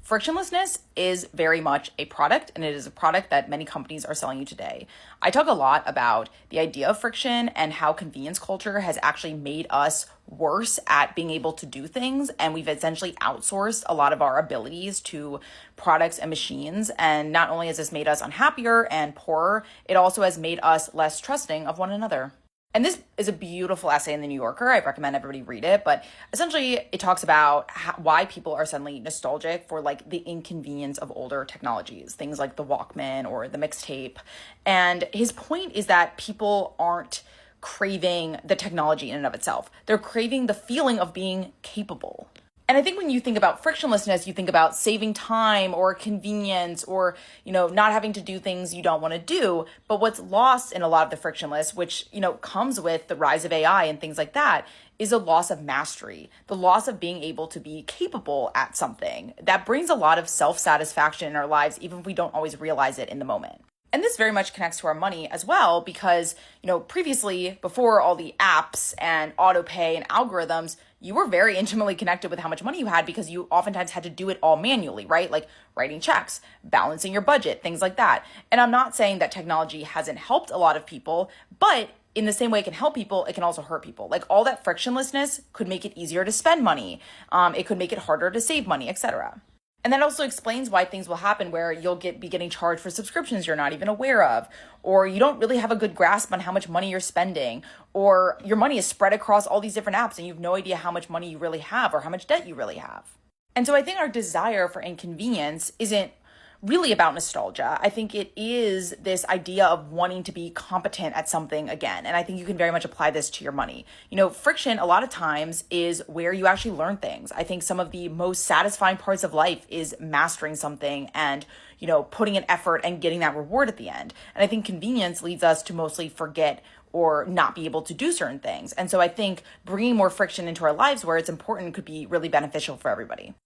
Frictionlessness is very much a product, and it is a product that many companies are selling you today. I talk a lot about the idea of friction and how convenience culture has actually made us worse at being able to do things, and we've essentially outsourced a lot of our abilities to products and machines. And not only has this made us unhappier and poorer, it also has made us less trusting of one another. And this is a beautiful essay in the New Yorker. I recommend everybody read it. But essentially, it talks about why people are suddenly nostalgic for like the inconvenience of older technologies, things like the Walkman or the mixtape. And his point is that people aren't craving the technology in and of itself. They're craving the feeling of being capable. And I think when you think about frictionlessness, you think about saving time or convenience or, not having to do things you don't want to do. But what's lost in a lot of the frictionless, which, comes with the rise of AI and things like that, is a loss of mastery, the loss of being able to be capable at something. That brings a lot of self-satisfaction in our lives, even if we don't always realize it in the moment. And this very much connects to our money as well, because, previously, before all the apps and auto pay and algorithms, you were very intimately connected with how much money you had because you oftentimes had to do it all manually, right? Like writing checks, balancing your budget, things like that. And I'm not saying that technology hasn't helped a lot of people, but in the same way it can help people, it can also hurt people. Like all that frictionlessness could make it easier to spend money. It could make it harder to save money, etc. And that also explains why things will happen where you'll be getting charged for subscriptions you're not even aware of, or you don't really have a good grasp on how much money you're spending, or your money is spread across all these different apps and you have no idea how much money you really have or how much debt you really have. And so I think our desire for inconvenience isn't really about nostalgia. I think it is this idea of wanting to be competent at something again. And I think you can very much apply this to your money. Friction a lot of times is where you actually learn things. I think some of the most satisfying parts of life is mastering something and, putting an effort and getting that reward at the end. And I think convenience leads us to mostly forget or not be able to do certain things. And so I think bringing more friction into our lives where it's important could be really beneficial for everybody.